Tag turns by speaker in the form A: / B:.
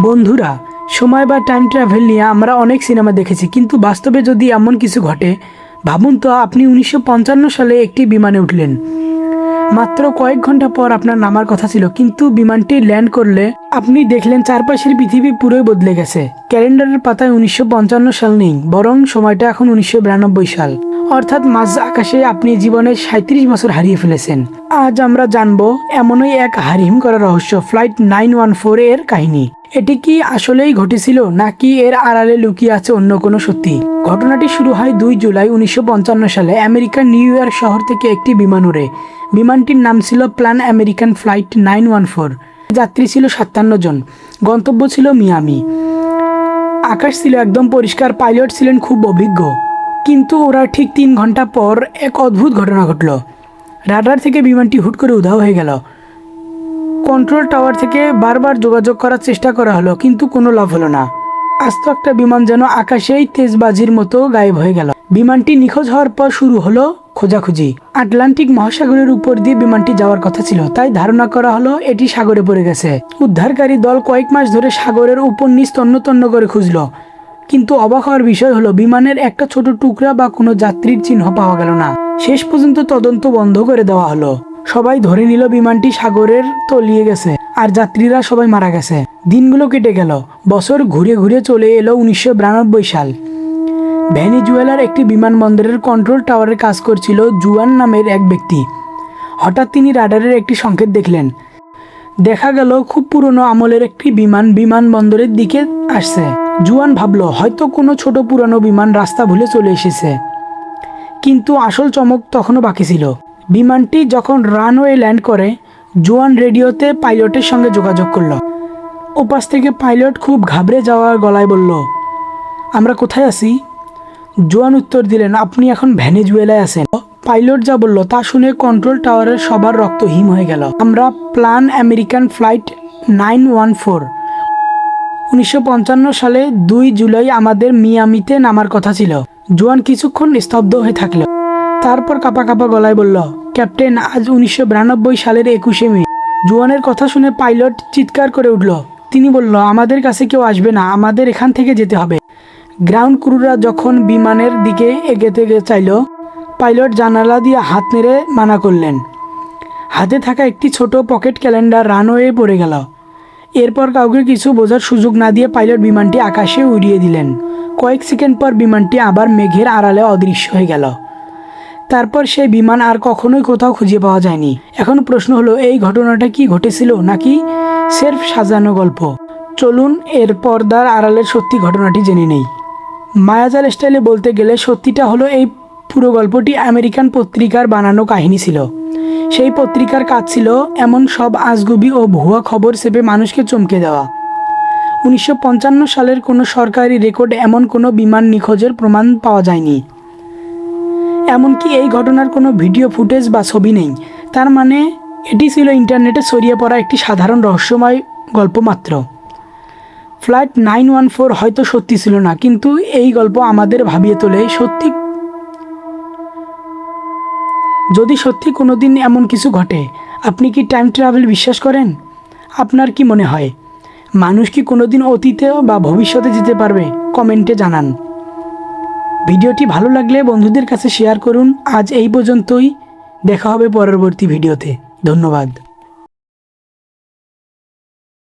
A: বন্ধুরা, সময় বা টাইম ট্রাভেল নিয়ে আমরা অনেক সিনেমা দেখেছি, কিন্তু বাস্তবে যদি এমন কিছু ঘটে, ভাবুন তো আপনি 1955 সালে একটি বিমানে উঠলেন। মাত্র কয়েক ঘন্টা পর আপনার নামার কথা ছিল, কিন্তু বিমানটি ল্যান্ড করলে আপনি দেখলেন চারপাশের পৃথিবী পুরোই বদলে গেছে। ক্যালেন্ডারের পাতায় 1955 সাল নেই, বরং সময়টা এখন 1992 সাল। অর্থাৎ মাঝ আকাশে আপনি জীবনের 37 বছর হারিয়ে ফেলেছেন। আজ আমরা জানবো এমনই এক হারিম করা রহস্য, ফ্লাইট 914 এর কাহিনী। এটি কি আসলেই ঘটেছিল, নাকি এর আড়ালে লুকিয়ে আছে অন্য কোনো সত্যি? ঘটনাটি শুরু হয় 2 জুলাই 1955 সালে আমেরিকার নিউ ইয়র্ক শহর থেকে একটি বিমান উড়ে। বিমানটির নাম ছিল প্ল্যান আমেরিকান ফ্লাইট 914। যাত্রী ছিল 57 জন। গন্তব্য ছিল মিয়ামি। আকাশ ছিল একদম পরিষ্কার, পাইলট ছিলেন খুব অভিজ্ঞ। কিন্তু ওরা ঠিক 3 ঘন্টা পর এক অদ্ভুত ঘটনা ঘটল। রাডার থেকে বিমানটি হুট করে উধাও হয়ে গেল। কন্ট্রোল টাওয়ার থেকে বারবার যোগাযোগ করার চেষ্টা করা হলো, কিন্তু কোনো লাভ হলো না। আস্ত একটা বিমান যেন আকাশেই তেজবাজির মতো গায়েব হয়ে গেল। বিমানটি নিখোঁজ হওয়ার পর শুরু হলো খোঁজাখুঁজি। আটলান্টিক মহাসাগরের উপর দিয়ে বিমানটি যাওয়ার কথা ছিল, তাই ধারণা করা হলো এটি সাগরে পড়ে গেছে। উদ্ধারকারী দল কয়েক মাস ধরে সাগরের উপর নিচ তন্ন তন্ন করে খুঁজলো, কিন্তু অবাক হওয়ার বিষয় হলো বিমানের একটা ছোট টুকরা বা কোনো যাত্রীর চিহ্ন পাওয়া গেল না। শেষ পর্যন্ত তদন্ত বন্ধ করে দেওয়া হলো। সবাই ধরে নিল বিমানটি সাগরের তলিয়ে গেছে, আর যাত্রীরা সবাই মারা গেছে। দিনগুলো কেটে গেল, বছর ঘুরে ঘুরে চলে এলো 1992 সাল। ভেনিজুয়েলার একটি বিমানবন্দরের কন্ট্রোল টাওয়ারে কাজ করছিল জুয়ান নামের এক ব্যক্তি। হঠাৎ তিনি রাডারের একটি সংকেত দেখলেন। দেখা গেল খুব পুরনো আমলের একটি বিমান বিমানবন্দরের দিকে আসছে। জুয়ান ভাবলো হয়তো কোনো ছোট পুরানো বিমান রাস্তা ভুলে চলে এসেছে। কিন্তু আসল চমক তখনও বাকি ছিল। বিমানটি যখন রানওয়ে ল্যান্ড করে, জুয়ান রেডিওতে পাইলটের সঙ্গে যোগাযোগ করলো। ওপাশ থেকে পাইলট খুব ঘাবড়ে যাওয়ার গলায় বলল, আমরা কোথায় আছি? জুয়ান উত্তর দিলেন, আপনি এখন ভেনেজুয়েলায় আছেন। পাইলট যা বলল তা শুনে কন্ট্রোল টাওয়ারের সবার রক্ত হিম হয়ে গেল। আমরা প্ল্যান আমেরিকান ফ্লাইট 914। 1955 সালে 2 জুলাই আমাদের মিয়ামিতে নামার কথা ছিল। জুয়ান কিছুক্ষণ স্তব্ধ হয়ে থাকলো, তারপর কাঁপা কাঁপা গলায় বলল, ক্যাপ্টেন, আজ 1992 সালের 21শে মে। জুয়ানের কথা শুনে পাইলট চিৎকার করে উঠল। তিনি বলল, আমাদের কাছে কেউ আসবে না, আমাদের এখান থেকে যেতে হবে। গ্রাউন্ড ক্রুরা যখন বিমানের দিকে এগোতে চাইল, পাইলট জানালা দিয়ে হাত নেড়ে মানা করলেন। হাতে থাকা একটি ছোট পকেট ক্যালেন্ডার রানওয়ে পড়ে গেল। এরপর কাউকে কিছু বোঝার সুযোগ না দিয়ে পাইলট বিমানটি আকাশে উড়িয়ে দিলেন। কয়েক সেকেন্ড পর বিমানটি আবার মেঘের আড়ালে অদৃশ্য হয়ে গেল। তারপর সেই বিমান আর কখনোই কোথাও খুঁজে পাওয়া যায়নি। এখন প্রশ্ন হলো, এই ঘটনাটা কি ঘটেছিল, নাকি সেরফ সাজানো গল্প? চলুন এর পর্দার আড়ালের সত্যি ঘটনাটি জেনে নেই। মায়াজাল স্টাইলে বলতে গেলে সত্যিটা হলো, এই পুরো গল্পটি আমেরিকান পত্রিকার বানানো কাহিনী ছিল। সেই পত্রিকার কাজ ছিল এমন সব আজগুবি ও ভুয়া খবর চেপে মানুষকে চমকে দেওয়া। 1955 সালের কোনো সরকারি রেকর্ডে এমন কোনো বিমান নিখোঁজের প্রমাণ পাওয়া যায়নি। এমনকি এই ঘটনার কোনো ভিডিও ফুটেজ বা ছবি নেই। তার মানে এটি ছিল ইন্টারনেটে ছড়িয়ে পড়া একটি সাধারণ রহস্যময় গল্প মাত্র। ফ্লাইট 914 হয়তো সত্যি ছিল না, কিন্তু এই গল্প আমাদের ভাবিয়ে তোলে যদি সত্যি কোনো দিন এমন কিছু ঘটে, আপনি কি টাইম ট্রাভেল বিশ্বাস করেন? আপনার কি মনে হয়, মানুষ কি কোনো দিন অতীতে বা ভবিষ্যতে যেতে পারবে? কমেন্টে জানান। ভিডিওটি ভালো লাগলে বন্ধুদের কাছে শেয়ার করুন। আজ এই পর্যন্তই, দেখা হবে পরবর্তী ভিডিওতে। ধন্যবাদ।